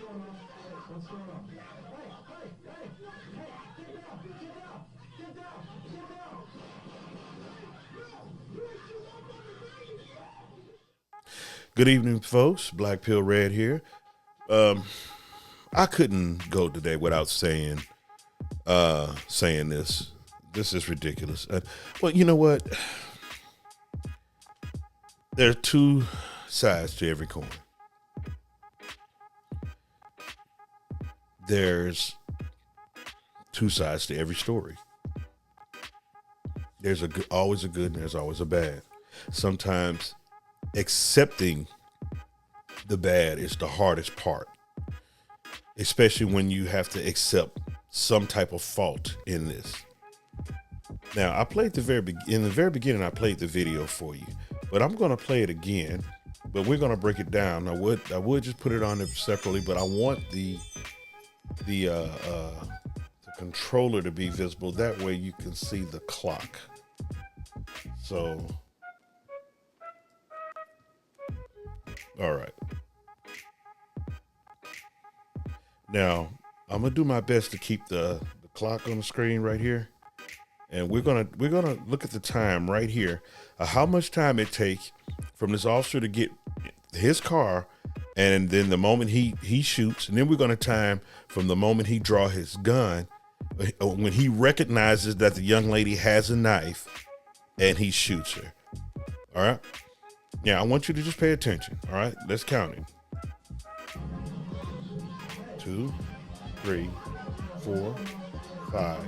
What's going on? Hey, get down, get down, get down. Good evening, folks. Black Pill Red here. Um, I couldn't go today without saying this. This is ridiculous. Well, you know what? There are two sides to every coin. There's two sides to every story. There's always a good and there's always a bad. Sometimes accepting the bad is the hardest part, especially when you have to accept some type of fault in this. Now, I played in the very beginning. I played the video for you, but I'm going to play it again. But we're going to break it down. I would just put it on there separately, but I want the controller to be visible. That way, you can see the clock. So, all right. Now, I'm gonna do my best to keep the clock on the screen right here, and we're gonna look at the time right here. How much time it takes from this officer to get his car, and then the moment he shoots, and then we're gonna time from the moment he draw his gun, when he recognizes that the young lady has a knife, and he shoots her. All right. Now I want you to just pay attention. All right. Let's count it. 2, 3, 4, 5,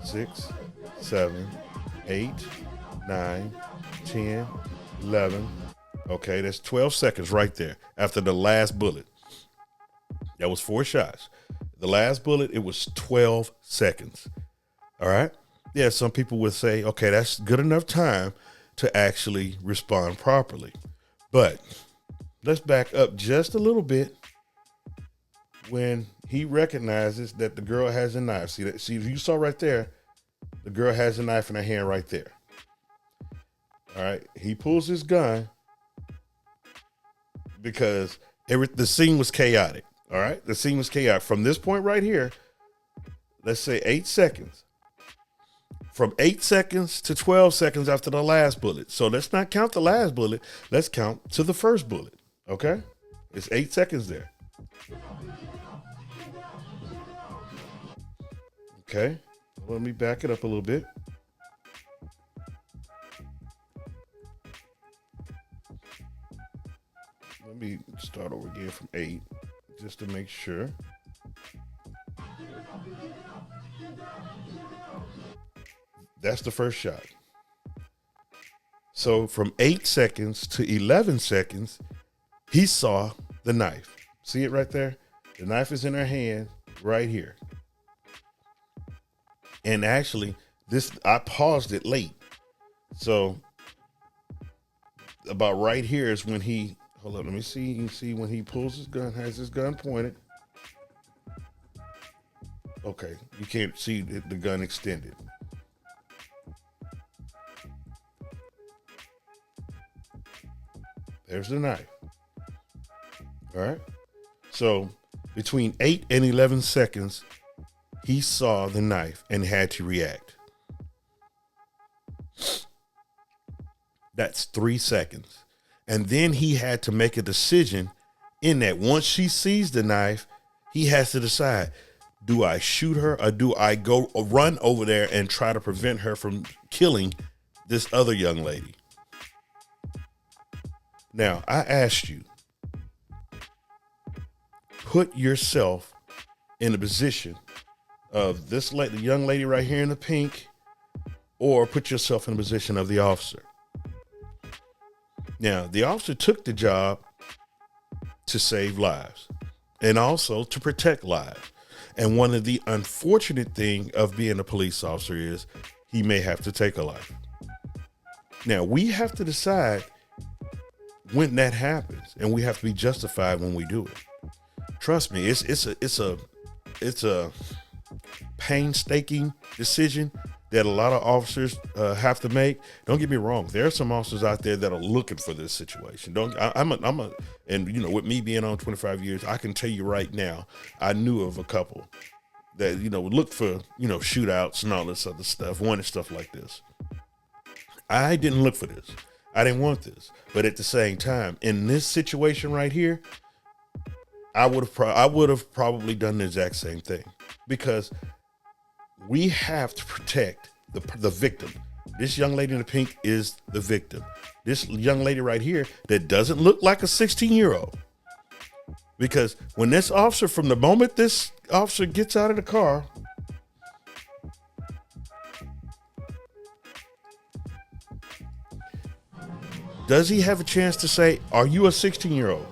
6, 7, 8, 9, 10, 11. Okay, that's 12 seconds right there after the last bullet. That was 4 shots. The last bullet, it was 12 seconds. All right. Yeah, some people would say, okay, that's good enough time to actually respond properly. But let's back up just a little bit. When he recognizes that the girl has a knife, see, you saw right there, the girl has a knife in her hand right there. All right, he pulls his gun because the scene was chaotic. All right, the scene was chaotic. From this point right here, let's say 8 seconds. From 8 seconds to 12 seconds after the last bullet. So let's not count the last bullet. Let's count to the first bullet. Okay, it's 8 seconds there. Okay, let me back it up a little bit. Let me start over again from 8, just to make sure. That's the first shot. So from 8 seconds to 11 seconds, he saw the knife. See it right there? The knife is in her hand right here. And actually, I paused it late. So about right here is when hold on, let me see. You can see when he pulls his gun, has his gun pointed. Okay, you can't see the gun extended. There's the knife. All right. So between 8 and 11 seconds, he saw the knife and had to react. That's 3 seconds. And then he had to make a decision in that once she sees the knife, he has to decide, do I shoot her or do I go run over there and try to prevent her from killing this other young lady? Now, I asked you, put yourself in the position of this the young lady right here in the pink, or put yourself in the position of the officer. Now, the officer took the job to save lives and also to protect lives. And one of the unfortunate things of being a police officer is he may have to take a life. Now, we have to decide when that happens, and we have to be justified when we do it. Trust me, it's a painstaking decision, that a lot of officers have to make. Don't get me wrong. There are some officers out there that are looking for this situation. And with me being on 25 years, I can tell you right now, I knew of a couple that, looked for, shootouts and all this other stuff, wanted stuff like this. I didn't look for this. I didn't want this. But at the same time, in this situation right here, I would have probably done the exact same thing, because we have to protect the victim. This young lady in the pink is the victim. This young lady right here that doesn't look like a 16-year-old. Because when this officer, from the moment this officer gets out of the car, does he have a chance to say, are you a 16-year-old?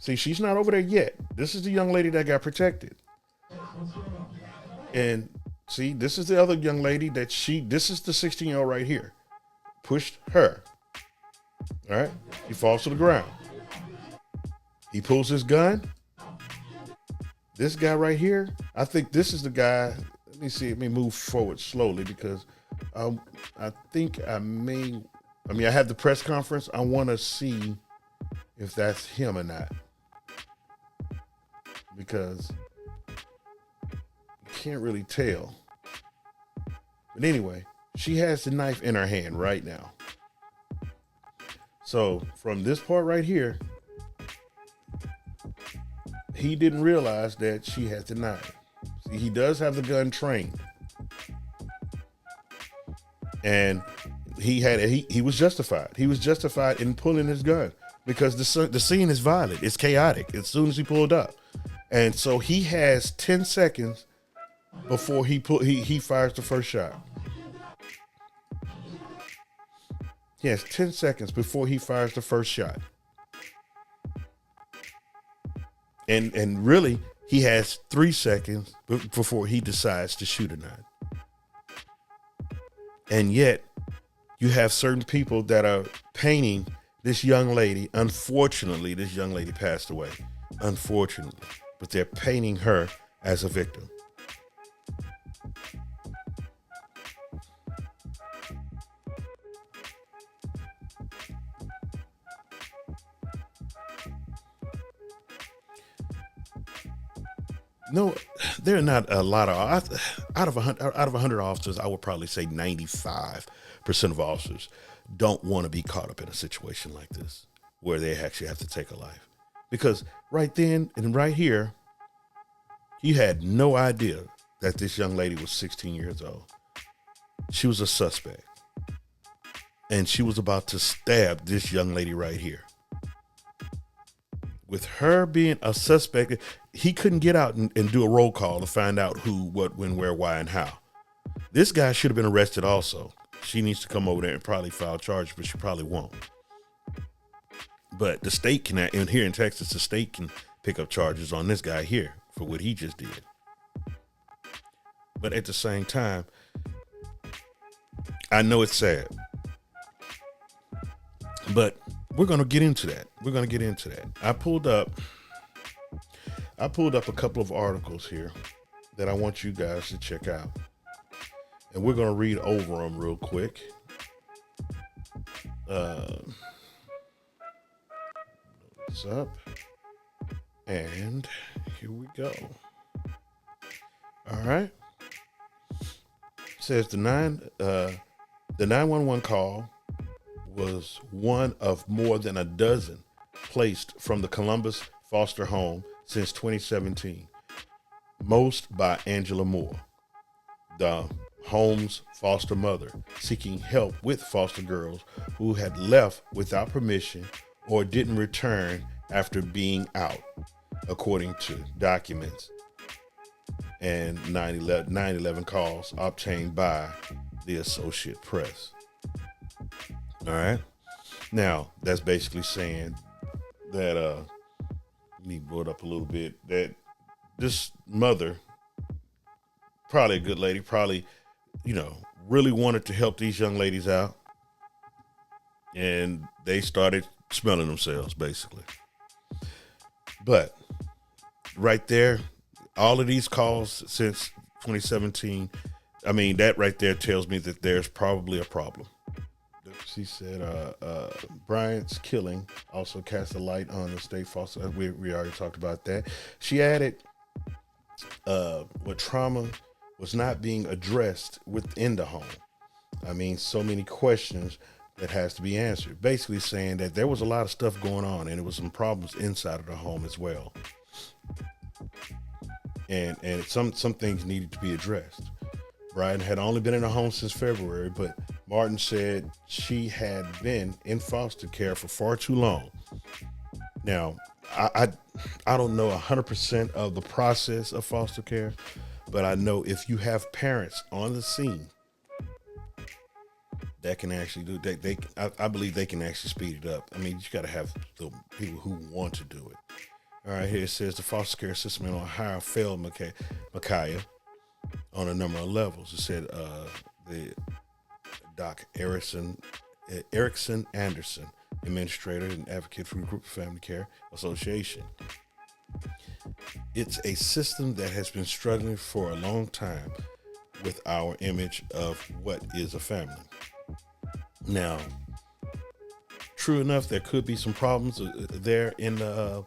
See, she's not over there yet. This is the young lady that got protected. And see, this is the other young lady this is the 16-year-old right here. Pushed her. All right. He falls to the ground. He pulls his gun. This guy right here, I think this is the guy. Let me see. Let me move forward slowly, because I think I have the press conference. I want to see if that's him or not, because you can't really tell. But anyway, she has the knife in her hand right now. So from this part right here, he didn't realize that she had the knife. See, he does have the gun trained. And he was justified. He was justified in pulling his gun, because the scene is violent. It's chaotic as soon as he pulled up. And so he has 10 seconds before he fires the first shot. He has 10 seconds before he fires the first shot. And really, he has 3 seconds before he decides to shoot or not. And yet, you have certain people that are painting this young lady. Unfortunately, this young lady passed away. Unfortunately. But they're painting her as a victim. No, there are not a lot of out of 100 officers. I would probably say 95% of officers don't want to be caught up in a situation like this, where they actually have to take a life. Because right then and right here, you had no idea that this young lady was 16 years old. She was a suspect, and she was about to stab this young lady right here. With her being a suspect, he couldn't get out and do a roll call to find out who, what, when, where, why, and how. This guy should have been arrested also. She needs to come over there and probably file charges, but she probably won't. But the state can, and here in Texas, the state can pick up charges on this guy here for what he just did. But at the same time, I know it's sad, but we're going to get into that. I pulled up a couple of articles here that I want you guys to check out. And we're going to read over them real quick. It's up. And here we go. All right. It says the 911 call was one of more than a dozen placed from the Columbus foster home since 2017, most by Angela Moore, the home's foster mother, seeking help with foster girls who had left without permission or didn't return after being out, according to documents and 911 calls obtained by the Associated Press. All right. Now, that's basically saying that, let me blow it up a little bit, that this mother, probably a good lady, probably, really wanted to help these young ladies out. And they started smelling themselves, basically. But right there, all of these calls since 2017, I mean, that right there tells me that there's probably a problem. She said, Bryant's killing also cast a light on the state foster. We already talked about that. She added, what trauma was not being addressed within the home. I mean, so many questions that has to be answered. Basically saying that there was a lot of stuff going on and there was some problems inside of the home as well. And some things needed to be addressed. Bryant had only been in the home since February, but Martin said she had been in foster care for far too long. Now, I don't know 100% of the process of foster care, but I know if you have parents on the scene that can actually do that, I believe they can actually speed it up. I mean, you got to have the people who want to do it. All right, here it says the foster care system in Ohio failed Micaiah on a number of levels. It said the Doc Erickson Anderson, administrator and advocate for the Group Family Care Association. It's a system that has been struggling for a long time with our image of what is a family. Now, true enough, there could be some problems there in the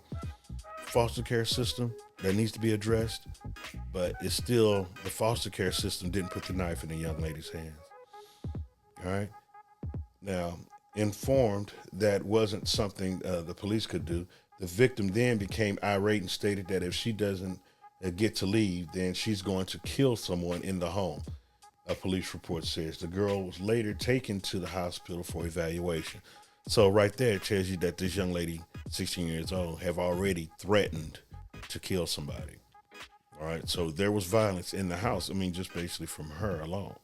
foster care system that needs to be addressed, but it's still the foster care system didn't put the knife in the young lady's hands. All right. Now, informed that wasn't something the police could do, the victim then became irate and stated that if she doesn't get to leave, then she's going to kill someone in the home. A police report says the girl was later taken to the hospital for evaluation. So right there, it tells you that this young lady, 16 years old, have already threatened to kill somebody. All right. So there was violence in the house. I mean, just basically from her alone.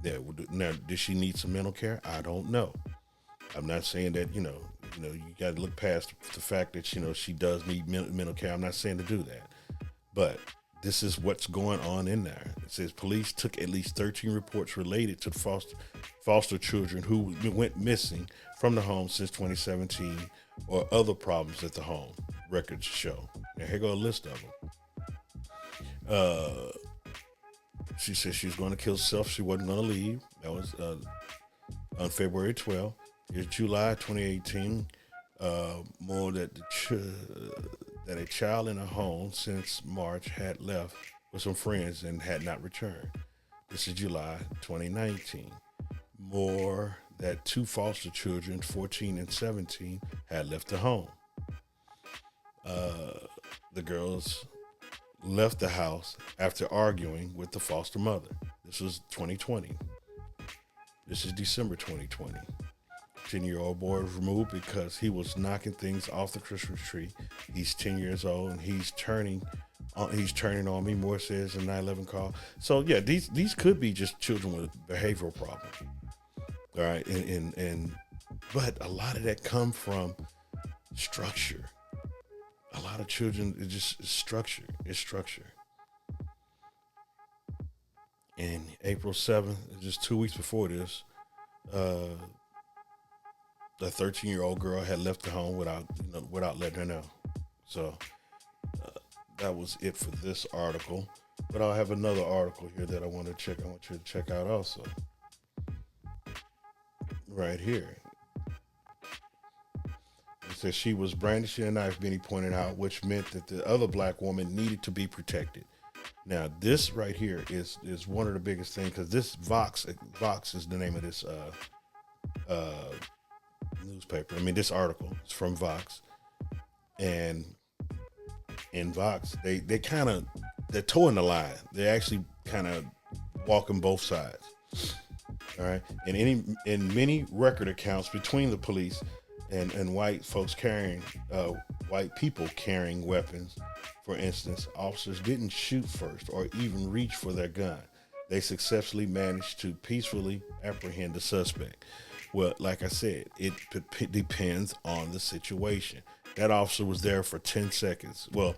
Yeah. Now, did she need some mental care? I don't know. I'm not saying that, you got to look past the fact that, she does need mental care. I'm not saying to do that. But this is what's going on in there. It says police took at least 13 reports related to the foster children who went missing from the home since 2017 or other problems at the home, records show. Now, here go a list of them. She said she was going to kill herself. She wasn't going to leave. That was on February 12th. It's July 2018. More that that a child in a home since March had left with some friends and had not returned. This is July 2019. More that two foster children, 14 and 17, had left the home. The girls left the house after arguing with the foster mother. This was 2020. This is December 2020. 10-year-old boy was removed because he was knocking things off the Christmas tree. He's 10 years old and he's turning on me, Moore says in 911 call. So yeah, these could be just children with behavioral problems. All right, and but a lot of that come from structure. A lot of children, it's just structure. It's structure. And April 7th, just 2 weeks before this, the 13-year-old girl had left the home without letting her know. So that was it for this article. But I'll have another article here that I want you to check out also. Right here. It says she was brandishing a knife, Benny pointed out, which meant that the other black woman needed to be protected. Now, this right here is one of the biggest things, because this Vox is the name of this newspaper. I mean, this article is from Vox, and in Vox, they're towing the line. They're actually kind of walking both sides. All right, and in many record accounts between the police and white folks white people carrying weapons, for instance, officers didn't shoot first or even reach for their gun. They successfully managed to peacefully apprehend the suspect. Well, like I said, it depends on the situation. That officer was there for 10 seconds. Well,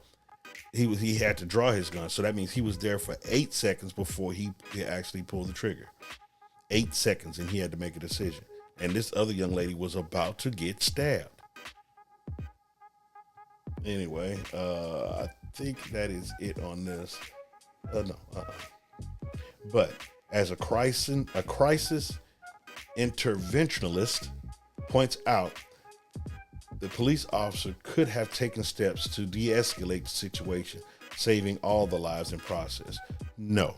he had to draw his gun, so that means he was there for 8 seconds before he actually pulled the trigger. 8 seconds, and he had to make a decision. And this other young lady was about to get stabbed. Anyway, I think that is it on this. But as a crisis interventionalist points out, the police officer could have taken steps to de-escalate the situation, saving all the lives in process. No.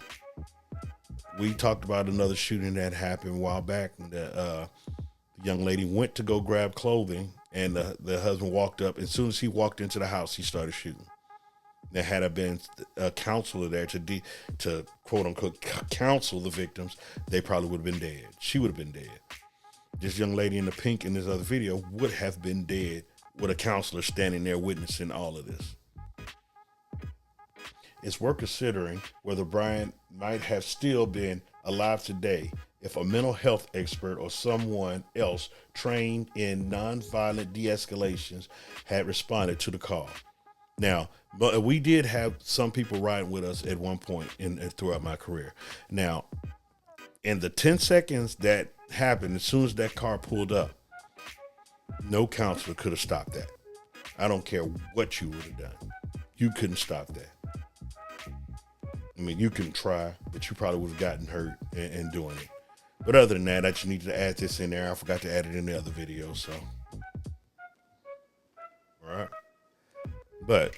We talked about another shooting that happened a while back. The young lady went to go grab clothing, and the husband walked up. As soon as he walked into the house, he started shooting. There had been a counselor there to quote unquote counsel the victims, they probably would have been dead. She would have been dead. This young lady in the pink in this other video would have been dead with a counselor standing there witnessing all of this. It's worth considering whether Bryant might have still been alive today if a mental health expert or someone else trained in nonviolent de-escalations had responded to the call. Now, but we did have some people riding with us at one point throughout my career. Now, in the 10 seconds that happened, as soon as that car pulled up, no counselor could have stopped that. I don't care what you would have done. You couldn't stop that. I mean, you can try, but you probably would have gotten hurt in doing it. But other than that, I just needed to add this in there. I forgot to add it in the other video, so. All right. But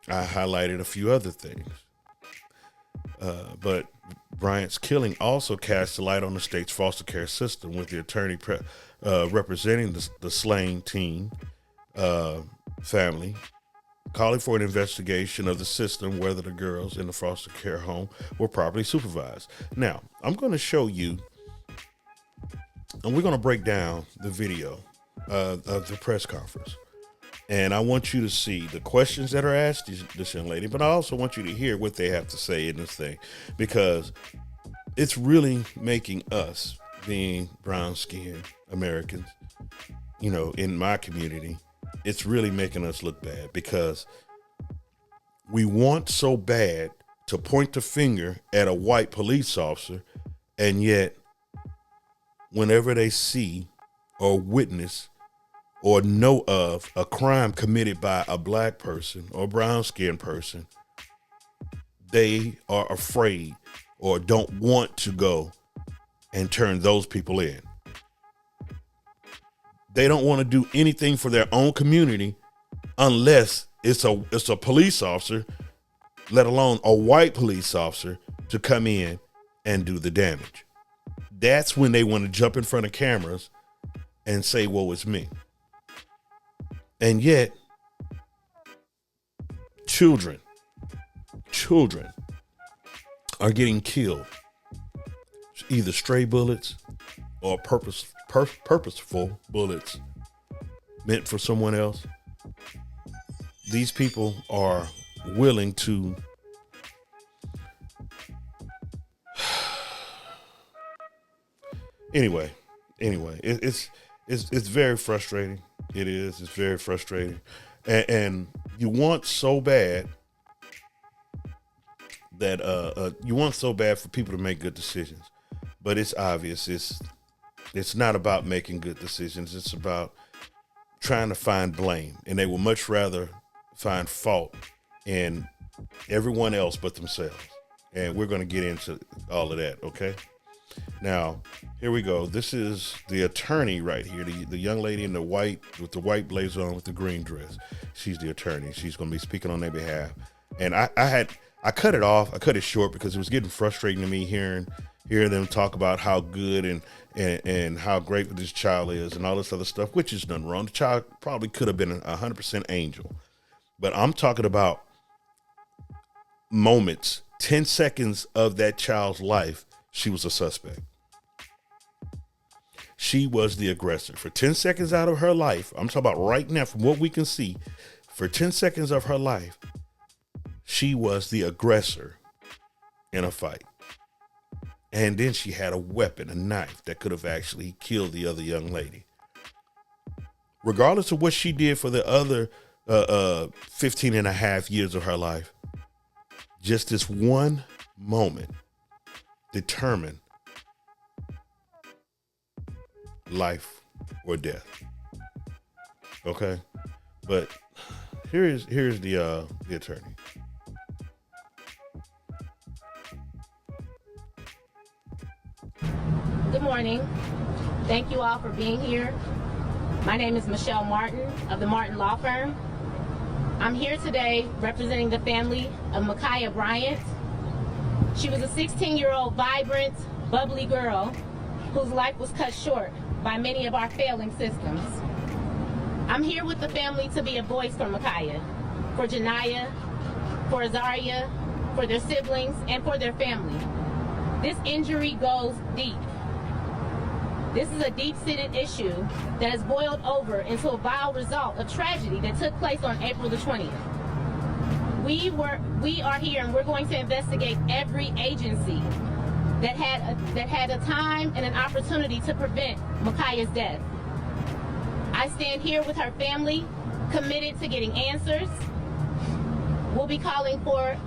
I highlighted a few other things. But Bryant's killing also casts a light on the state's foster care system, with the attorney representing the slain teen family calling for an investigation of the system, whether the girls in the foster care home were properly supervised. Now, I'm going to show you, and we're going to break down the video of the press conference. And I want you to see the questions that are asked this young lady, but I also want you to hear what they have to say in this thing, because it's really making us, being brown-skinned Americans, you know, in my community, it's really making us look bad, because we want so bad to point the finger at a white police officer, and yet whenever they see or witness or know of a crime committed by a black person or brown-skinned person, they are afraid or don't want to go and turn those people in. They don't want to do anything for their own community unless it's a police officer, let alone a white police officer, to come in and do the damage. That's when they want to jump in front of cameras and say, "Woe is me." And yet, children are getting killed, either stray bullets or purposeful bullets meant for someone else. These people are willing to anyway, it's very frustrating. It is. It's very frustrating. And you want so bad that you want so bad for people to make good decisions. But it's obvious it's not about making good decisions. It's about trying to find blame. And they will much rather find fault in everyone else but themselves. And we're going to get into all of that, okay? Now, here we go. This is the attorney right here, the young lady in the white, with the white blazer on with the green dress. She's the attorney. She's going to be speaking on their behalf. And I cut it off. I cut it short because it was getting frustrating to me hearing them talk about how good and how great this child is and all this other stuff, which is nothing wrong. The child probably could have been 100% angel. But I'm talking about moments, 10 seconds of that child's life. She was a suspect. She was the aggressor. For 10 seconds out of her life, I'm talking about right now, from what we can see, for 10 seconds of her life, she was the aggressor in a fight. And then she had a weapon, a knife, that could have actually killed the other young lady. Regardless of what she did for the other 15 and a half years of her life, just this one moment determine life or death. Okay, but here's the attorney. Good morning. Thank you all for being here. My name is Michelle Martin of the Martin Law Firm. I'm here today representing the family of Micaiah Bryant. She was a 16-year-old vibrant, bubbly girl whose life was cut short by many of our failing systems. I'm here with the family to be a voice for Micaiah, for Janiyah, for Azaria, for their siblings, and for their family. This injury goes deep. This is a deep-seated issue that has boiled over into a vile result of tragedy that took place on April the 20th. We are here and we're going to investigate every agency that had a time and an opportunity to prevent Micaiah's death. I stand here with her family, committed to getting answers. We'll be calling for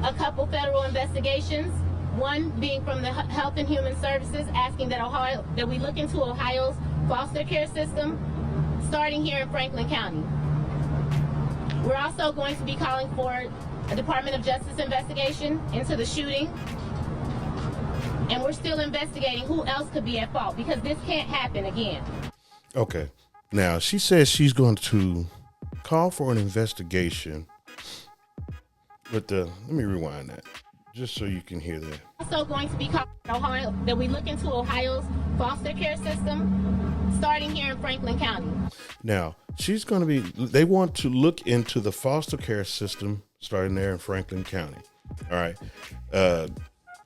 a couple federal investigations, one being from the Health and Human Services, asking that we look into Ohio's foster care system, starting here in Franklin County. We're also going to be calling for a Department of Justice investigation into the shooting. And we're still investigating who else could be at fault, because this can't happen again. Okay. Now, she says she's going to call for an investigation with let me rewind that just so you can hear that. Also going to be calling Ohio, that we look into Ohio's foster care system, starting here in Franklin County. Now, they want to look into the foster care system starting there in Franklin County. All right.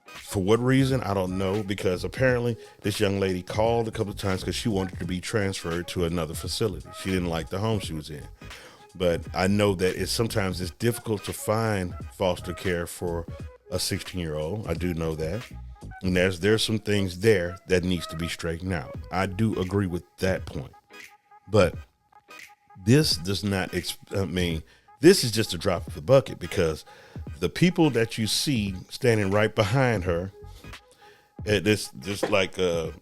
For what reason, I don't know, because apparently this young lady called a couple of times because she wanted to be transferred to another facility. She didn't like the home she was in. But I know that sometimes it's difficult to find foster care for a 16-year-old. I do know that. And there's some things there that needs to be straightened out. I do agree with that point. But this does not, this is just a drop of the bucket, because the people that you see standing right behind her, it's going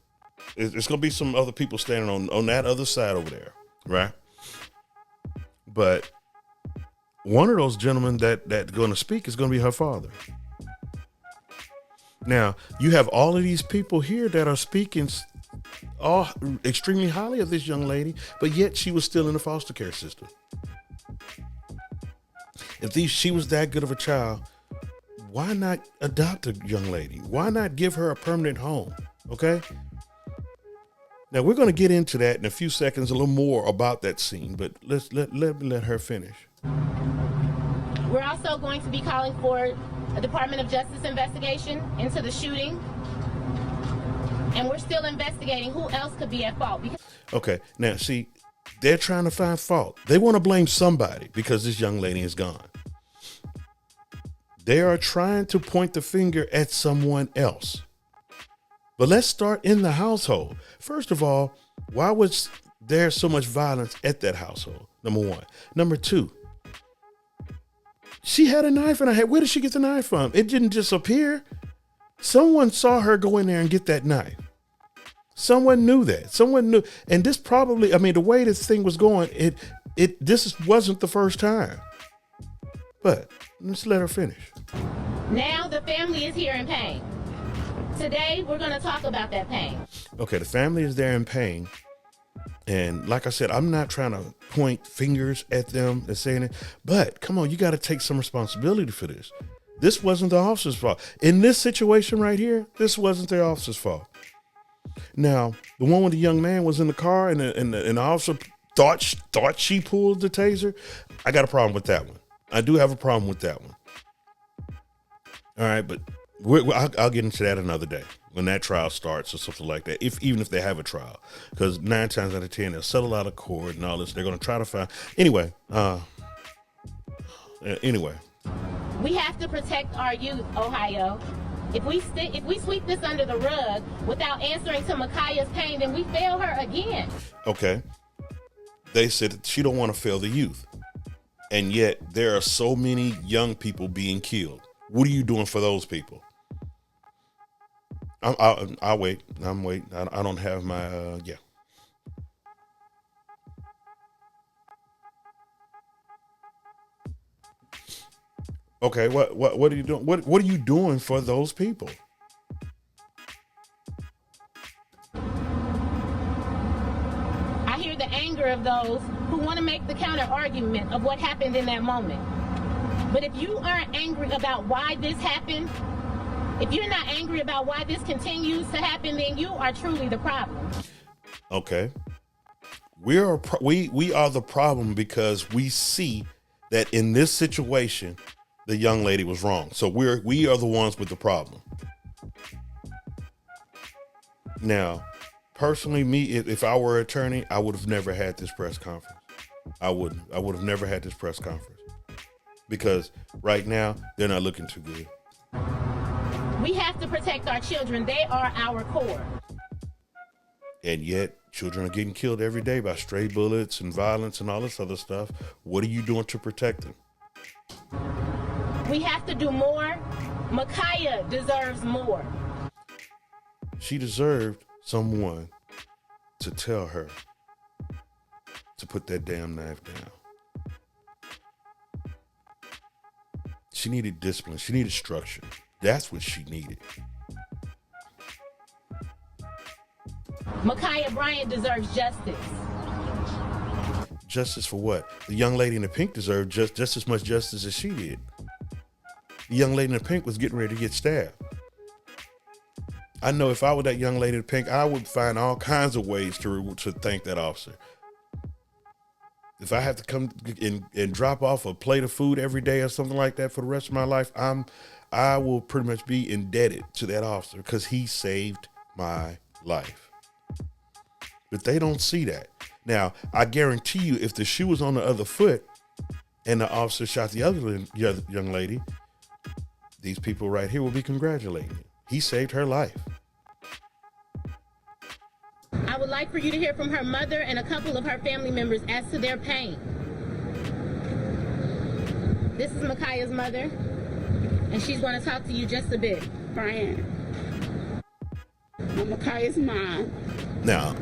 to be some other people standing on that other side over there, right? But one of those gentlemen that's going to speak is going to be her father. Now, you have all of these people here that are speaking all extremely highly of this young lady, but yet she was still in the foster care system. If she was that good of a child, why not adopt a young lady? Why not give her a permanent home? Okay. Now, we're going to get into that in a few seconds, a little more about that scene, but let her finish. We're also going to be calling for a Department of Justice investigation into the shooting. And we're still investigating who else could be at fault. Okay. Now, see, they're trying to find fault. They want to blame somebody because this young lady is gone. They are trying to point the finger at someone else. But let's start in the household. First of all, why was there so much violence at that household? Number one. Number two, she had a knife in her head. Where did she get the knife from? It didn't just appear. Someone saw her go in there and get that knife. Someone knew that. Someone knew. And this probably, the way this thing was going, this wasn't the first time. But let's let her finish. Now the family is here in pain. Today, we're going to talk about that pain. Okay, the family is there in pain. And like I said, I'm not trying to point fingers at them and saying it, but come on, you got to take some responsibility for this. This wasn't the officer's fault. In this situation right here, this wasn't the officer's fault. Now, the one with the young man was in the car and the officer thought she pulled the taser. I got a problem with that one. I do have a problem with that one. All right, but I'll get into that another day when that trial starts or something like that, even if they have a trial, because 9 times out of 10 they'll settle out of court and all this. They're going to try to find anyway. We have to protect our youth, Ohio. If we sweep this under the rug without answering to Micaiah's pain, then we fail her again. Okay. They said that she don't want to fail the youth, and yet there are so many young people being killed. What are you doing for those people? I'll wait. I'm waiting. I don't have my, yeah. Okay, what are you doing? What are you doing for those people? of those who want to make the counter argument of what happened in that moment. But if you aren't angry about why this happened, if you're not angry about why this continues to happen, then you are truly the problem. Okay. We are the problem because we see that in this situation, the young lady was wrong. So we are the ones with the problem. Now, personally, me, if I were an attorney, I would have never had this press conference. I would have never had this press conference because right now they're not looking too good. We have to protect our children. They are our core. And yet children are getting killed every day by stray bullets and violence and all this other stuff. What are you doing to protect them? We have to do more. Ma'Khia deserves more. She deserved someone to tell her to put that damn knife down. She needed discipline. She needed structure. That's what she needed. Ma'Khia Bryant deserves justice. Justice for what? The young lady in the pink deserved just as much justice as she did. The young lady in the pink was getting ready to get stabbed. I know if I were that young lady in the pink, I would find all kinds of ways to thank that officer. If I have to come and drop off a plate of food every day or something like that for the rest of my life, I will pretty much be indebted to that officer because he saved my life. But they don't see that. Now, I guarantee you, if the shoe was on the other foot and the officer shot the other young lady, these people right here will be congratulating him. He saved her life. I would like for you to hear from her mother and a couple of her family members as to their pain. This is Ma'Khia's mother, and she's going to talk to you just a bit. Bryant. I'm Ma'Khia's mom. Now,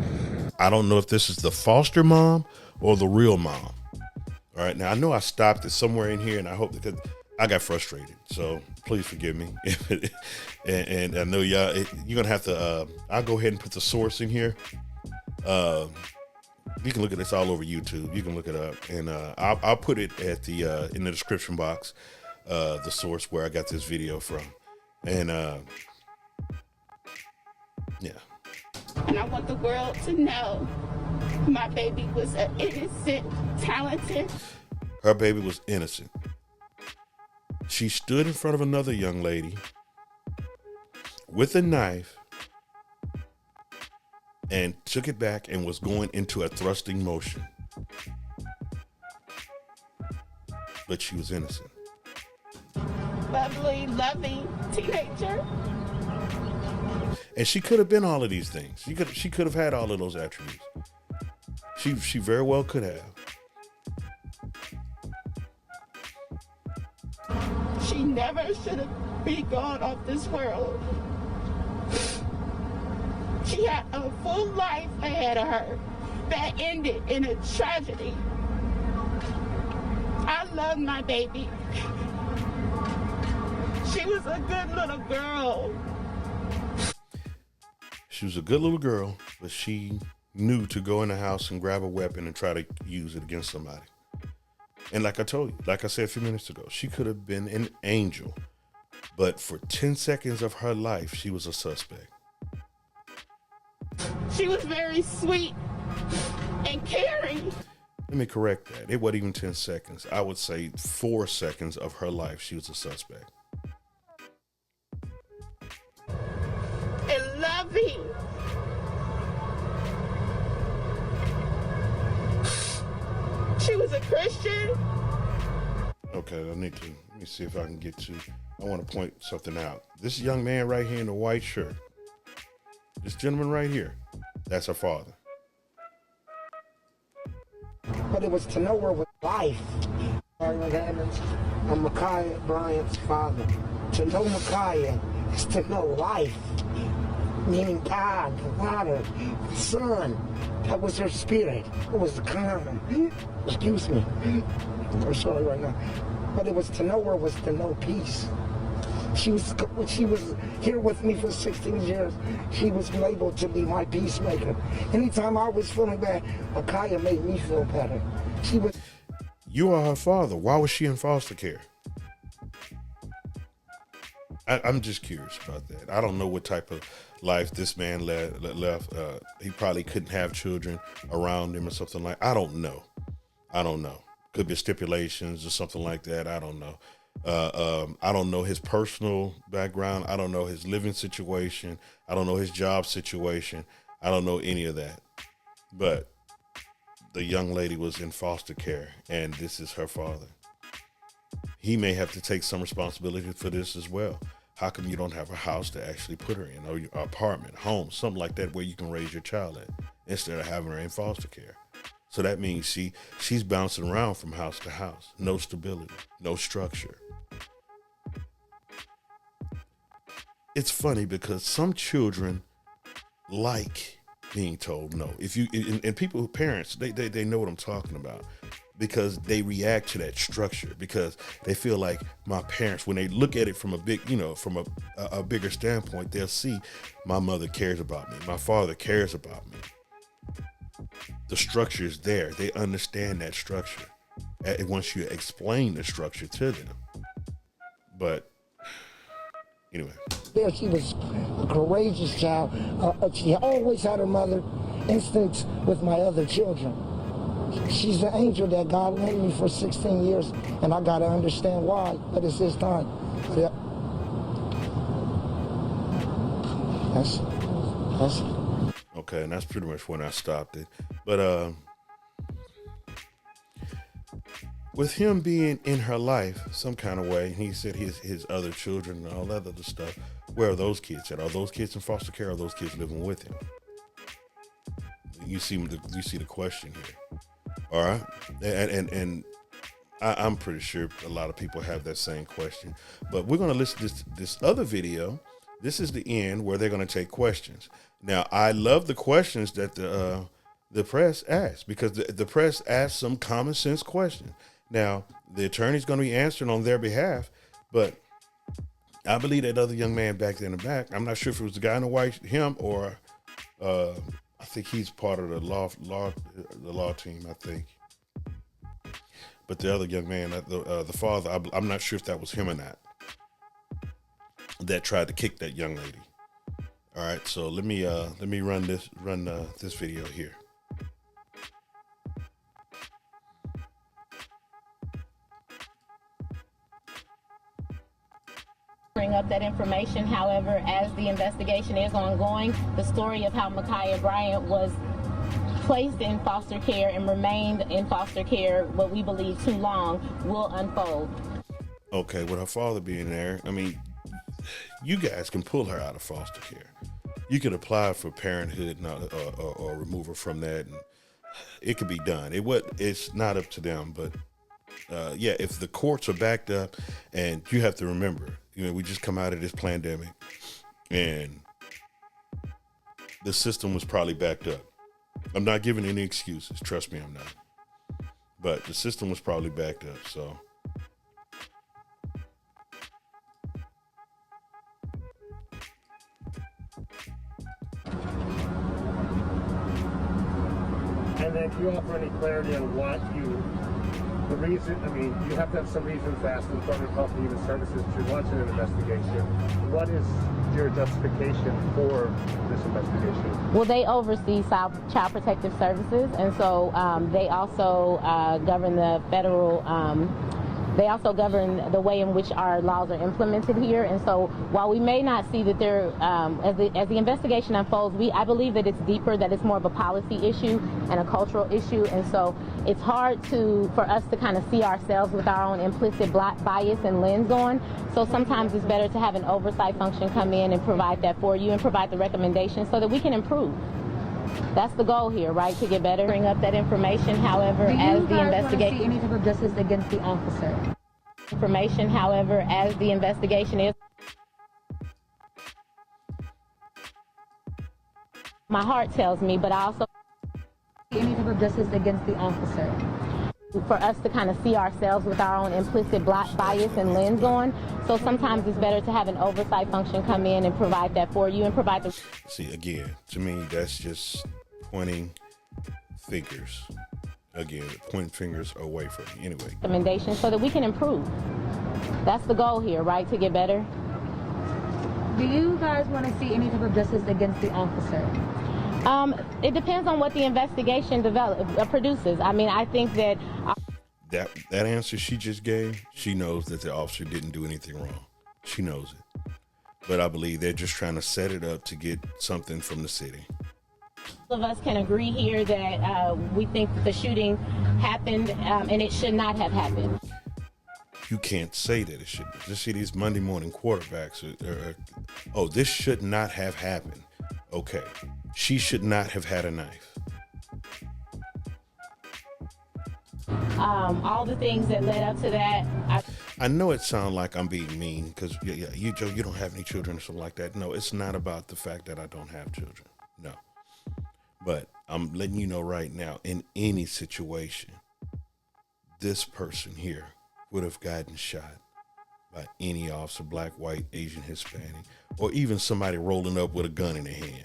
I don't know if this is the foster mom or the real mom. All right. Now, I know I stopped it somewhere in here, and I hope because I got frustrated. So please forgive me. and I know y'all, you're going to have to, I'll go ahead and put the source in here. You can look at this all over YouTube. You can look it up, and I'll put it at the in the description box, the source where I got this video from. And yeah. And I want the world to know my baby was an innocent, talented. Her baby was innocent. She stood in front of another young lady with a knife and took it back and was going into a thrusting motion. But she was innocent. Lovely, loving teenager. And she could have been all of these things. She could have had all of those attributes. She very well could have. She never should have been gone off this world. She had a full life ahead of her that ended in a tragedy. I love my baby. She was a good little girl. She was a good little girl, but she knew to go in the house and grab a weapon and try to use it against somebody. And like I told you, like I said a few minutes ago, she could have been an angel, but for 10 seconds of her life, she was a suspect. She was very sweet and caring. Let me correct that. It wasn't even 10 seconds. I would say 4 seconds of her life, she was a suspect. And loving. She was a Christian. Okay, let me see if I can get to, I want to point something out. This young man right here in the white shirt, this gentleman right here, that's her father. But it was to know her with life. I'm Ma'Khia Bryant's father. To know Ma'Khia is to know life. Meaning God, the Father, the Son. That was her spirit. It was the calm. Excuse me. I'm sorry right now. But it was to know her was to know peace. She was here with me for 16 years. She was labeled to be my peacemaker. Anytime I was feeling bad, Micaiah made me feel better. She was. You are her father. Why was she in foster care? I'm just curious about that. I don't know what type of life this man left. He probably couldn't have children around him or something like. I don't know. Could be stipulations or something like that. I don't know. I don't know his personal background. I don't know his living situation. I don't know his job situation. I don't know any of that. But the young lady was in foster care, and this is her father. He may have to take some responsibility for this as well. How come you don't have a house to actually put her in, or your apartment, home, something like that where you can raise your child in, instead of having her in foster care? So that means she's bouncing around from house to house. No stability, no structure. It's funny because some children like being told no. If you and people, parents, they know what I'm talking about, because they react to that structure, because they feel like my parents, when they look at it from a big, from a bigger standpoint, they'll see my mother cares about me, my father cares about me. The structure is there. They understand that structure once you explain the structure to them. But anyway. There, she was a courageous child. She always had her mother instincts with my other children. She's the angel that God lent me for 16 years, and I got to understand why, but it's his time. Yep. That's okay, and that's pretty much when I stopped it. But with him being in her life some kind of way, he said his other children and all that other stuff, where are those kids at? Are those kids in foster care, or are those kids living with him? You see the question here. All right, and I'm pretty sure a lot of people have that same question. But we're going to listen to this other video. This is the end where they're going to take questions. Now, I love the questions that the press asks, because the press asks some common sense questions. Now, the attorney's going to be answering on their behalf, but I believe that other young man back there in the back, I'm not sure if it was the guy in the white, him, or I think he's part of the law team, I think. But the other young man, the father, I'm not sure if that was him or not, that tried to kick that young lady. All right, so let me run this video here. Bring up that information. However, as the investigation is ongoing, the story of how Micaiah Bryant was placed in foster care and remained in foster care, what we believe too long, will unfold. Okay, with her father being there, I mean, you guys can pull her out of foster care. You could apply for parenthood or remove her from that, and it could be done. It's not up to them, but yeah, if the courts are backed up, and you have to remember, we just come out of this pandemic, and the system was probably backed up. I'm not giving any excuses. Trust me, I'm not. But the system was probably backed up, so. And then can you offer any clarity on the reason, you have to have some reason to ask the Department of Health and Human Services to launch an investigation. What is your justification for this investigation? Well, they oversee Child Protective Services, and so they also govern the federal, they also govern the way in which our laws are implemented here. And so while we may not see that they're, as the investigation unfolds, I believe that it's deeper, that it's more of a policy issue and a cultural issue. And so it's hard for us to kind of see ourselves with our own implicit bias and lens on. So sometimes it's better to have an oversight function come in and provide that for you and provide the recommendations so that we can improve. That's the goal here, right? To get better. Bring up that information. However, as the investigation, any type of justice against the officer. Information. However, as the investigation is, my heart tells me, but I also any type of justice against the officer. for us to kind of see ourselves with our own implicit bias and lens on. So sometimes it's better to have an oversight function come in and provide that for you and provide the... See, again, to me, that's just pointing fingers. Again, pointing fingers away from me. Anyway. Recommendations so that we can improve. That's the goal here, right? To get better. Do you guys want to see any type of justice against the officer? It depends on what the investigation produces. I mean, I think that... That answer she just gave, she knows that the officer didn't do anything wrong. She knows it. But I believe they're just trying to set it up to get something from the city. All of us can agree here that we think that the shooting happened and it should not have happened. You can't say that it should. Just see these Monday morning quarterbacks. Oh, this should not have happened. Okay. She should not have had a knife. All the things that led up to that. I know it sounds like I'm being mean because you don't have any children or something like that. No, it's not about the fact that I don't have children. No. But I'm letting you know right now, in any situation, this person here would have gotten shot by any officer, black, white, Asian, Hispanic, or even somebody rolling up with a gun in their hand.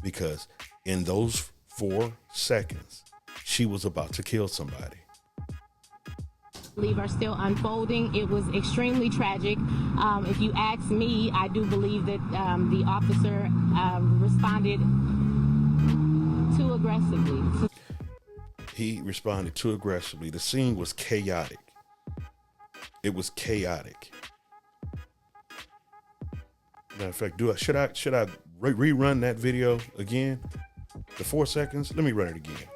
Because in those 4 seconds, she was about to kill somebody. Believe are still unfolding. It was extremely tragic. If you ask me, I do believe that the officer responded too aggressively. He responded too aggressively. The scene was chaotic. It was chaotic. Matter of fact, should I rerun that video again? The 4 seconds? Let me run it again.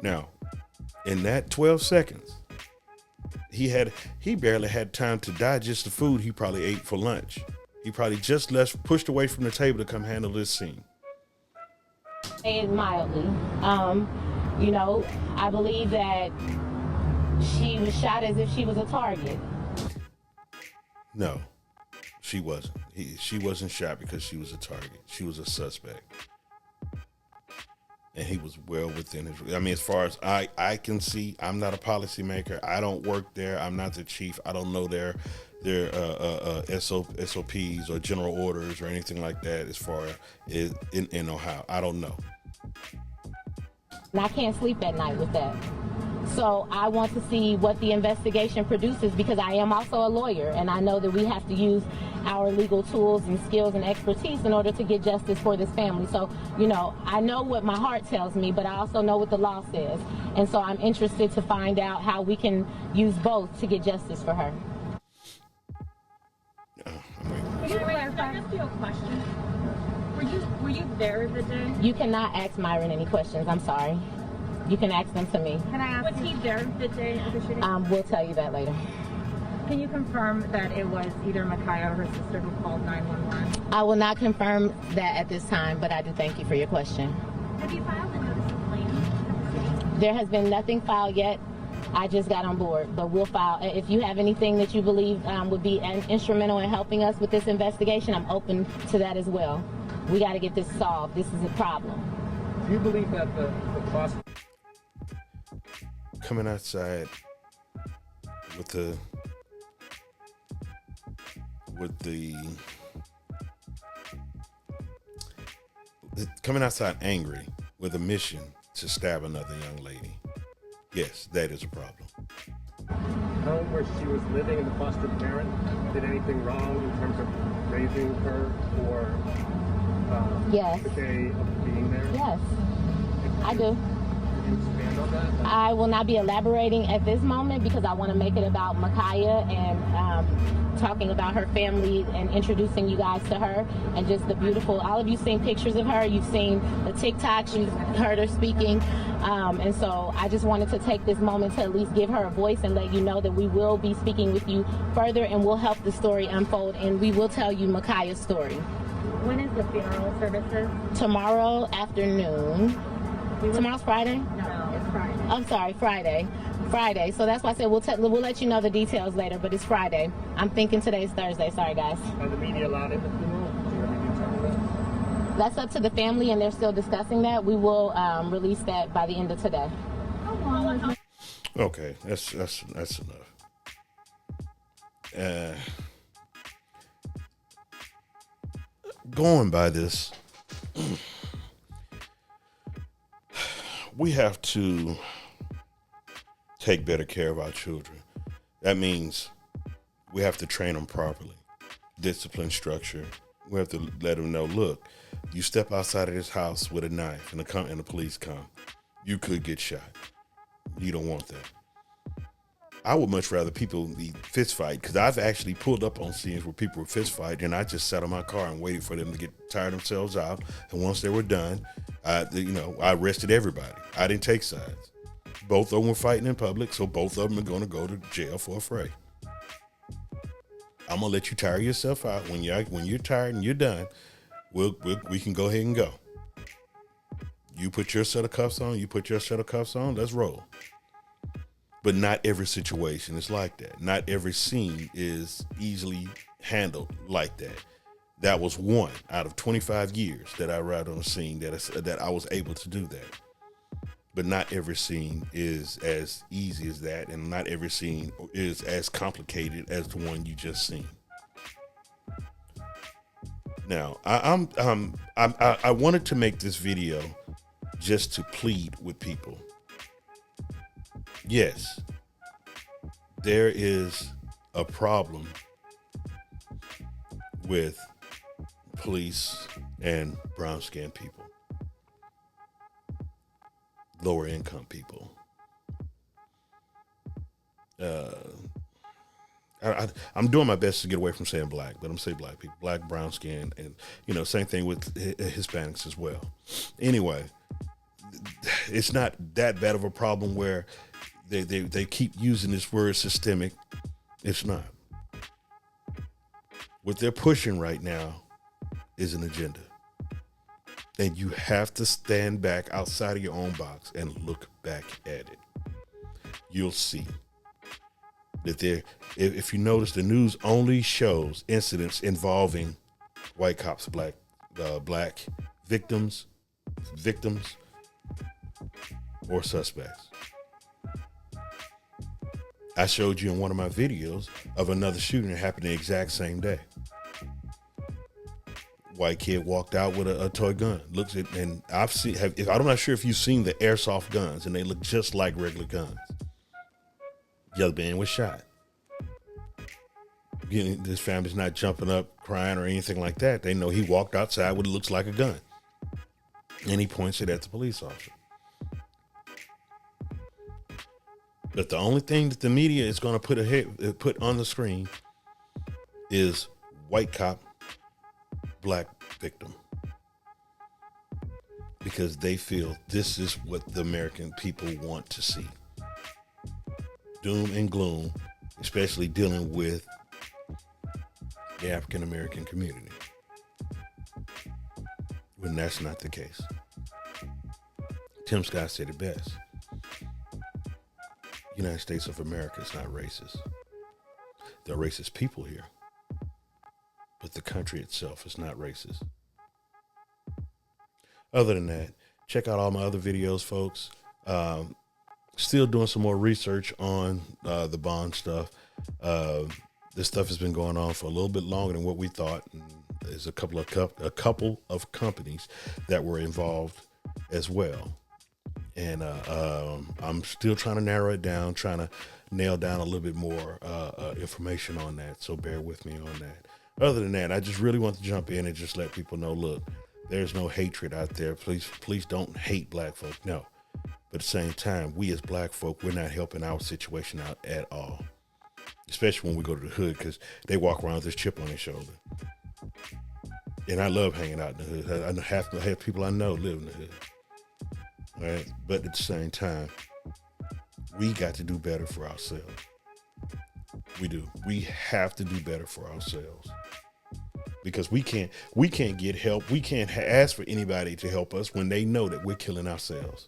Now, in that 12 seconds, he barely had time to digest the food he probably ate for lunch. He probably just pushed away from the table to come handle this scene. And mildly, you know, I believe that she was shot as if she was a target. No, she wasn't. She wasn't shot because she was a target. She was a suspect. And he was well within his... I mean, as far as I can see, I'm not a policymaker. I don't work there. I'm not the chief. I don't know their SOPs or general orders or anything like that as far as in Ohio. I don't know. And I can't sleep at night with that. So I want to see what the investigation produces because I am also a lawyer and I know that we have to use our legal tools and skills and expertise in order to get justice for this family. So, you know, I know what my heart tells me, but I also know what the law says. And so I'm interested to find out how we can use both to get justice for her. Can I ask you a question? Were you there the day? You cannot ask Myron any questions. I'm sorry. You can ask them to me. Can I ask? Was he there the day of the shooting? We'll tell you that later. Can you confirm that it was either Micaiah or her sister who called 911? I will not confirm that at this time, but I do thank you for your question. Have you filed a notice of claim? There has been nothing filed yet. I just got on board, but we'll file. If you have anything that you believe would be instrumental in helping us with this investigation, I'm open to that as well. We got to get this solved. This is a problem. Do you believe that the prosecutor... Coming outside with the coming outside angry with a mission to stab another young lady. Yes, that is a problem. Home where she was living and the foster parent did anything wrong in terms of raising her or yes. the day of being there? Yes, I do. Could you expand on that? I will not be elaborating at this moment because I want to make it about Micaiah and talking about her family and introducing you guys to her and just the beautiful, all of you seen pictures of her, you've seen the TikToks, you've heard her speaking, and so I just wanted to take this moment to at least give her a voice and let you know that we will be speaking with you further and we'll help the story unfold and we will tell you Micaiah's story. When is the funeral services? Tomorrow afternoon. Tomorrow's Friday? No, it's Friday. I'm sorry, Friday. So that's why I said we'll let you know the details later, but it's Friday. I'm thinking today's Thursday. Sorry, guys. Are the media allowed in the funeral? Do you have any details on that? That's up to the family, and they're still discussing that. We will release that by the end of today. Okay, that's enough. Going by this, we have to take better care of our children. That means we have to train them properly, discipline, structure. We have to let them know, look, you step outside of this house with a knife and the police come, you could get shot. You don't want that. I would much rather people be fist fight, because I've actually pulled up on scenes where people were fist fighting, and I just sat in my car and waited for them to get tired themselves out. And once they were done, I arrested everybody. I didn't take sides. Both of them were fighting in public, so both of them are going to go to jail for a fray. I'm gonna let you tire yourself out. When you're tired and you're done, we can go ahead and go. You put your set of cuffs on. You put your set of cuffs on. Let's roll. But not every situation is like that. Not every scene is easily handled like that. That was one out of 25 years that I ride on a scene that I was able to do that. But not every scene is as easy as that, and not every scene is as complicated as the one you just seen. Now, I wanted to make this video just to plead with people. Yes, there is a problem with police and brown skinned people, lower income people. I'm doing my best to get away from saying black, but I'm saying black people, black, brown skin, and same thing with Hispanics as well. Anyway, it's not that bad of a problem where they keep using this word systemic. It's not. What they're pushing right now is an agenda. And you have to stand back outside of your own box and look back at it. You'll see that if you notice, the news only shows incidents involving white cops, black victims, or suspects. I showed you in one of my videos of another shooting that happened the exact same day. White kid walked out with a toy gun. And I'm not sure if you've seen the airsoft guns, and they look just like regular guns. The other man was shot. This family's not jumping up, crying, or anything like that. They know he walked outside with what looks like a gun, and he points it at the police officer. But the only thing that the media is going to put on the screen is white cop, black victim, because they feel this is what the American people want to see. Doom and gloom, especially dealing with the African American community, when that's not the case. Tim Scott said it best. United States of America is not racist. There are racist people here, but the country itself is not racist. Other than that, check out all my other videos, folks. Still doing some more research on the bond stuff. This stuff has been going on for a little bit longer than what we thought. And there's a couple of companies that were involved as well. And I'm still trying to narrow it down, trying to nail down a little bit more information on that. So bear with me on that. Other than that, I just really want to jump in and just let people know, look, there's no hatred out there. Please don't hate black folk. No. But at the same time, we as black folk, we're not helping our situation out at all. Especially when we go to the hood, because they walk around with this chip on their shoulder. And I love hanging out in the hood. I know half the people I know live in the hood. All right, but at the same time, we got to do better for ourselves. We do. We have to do better for ourselves, because we can't get help. We can't ask for anybody to help us when they know that we're killing ourselves.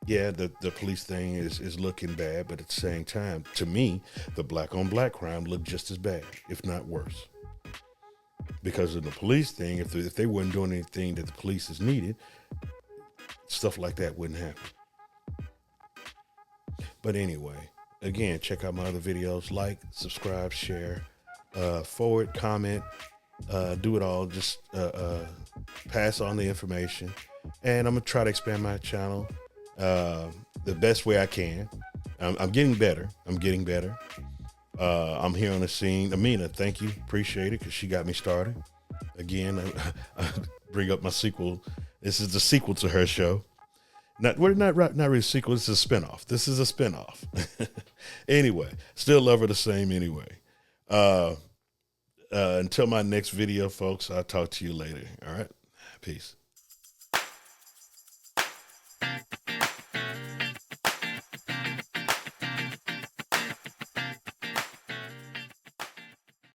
Yeah, the police thing is looking bad, but at the same time, to me, the black on black crime looked just as bad, if not worse. because of the police thing. If they weren't doing anything that the police is needed, stuff like that wouldn't happen. But anyway, again, check out my other videos. Like, subscribe, share, forward, comment, do it all. Just pass on the information. And I'm going to try to expand my channel the best way I can. I'm getting better. I'm here on the scene. Amina, thank you. Appreciate it, because she got me started. Again, I bring up my sequel. This is the sequel to her show. Not really a sequel. This is a spinoff. Anyway, still love her the same anyway. Until my next video, folks, I'll talk to you later. All right. Peace.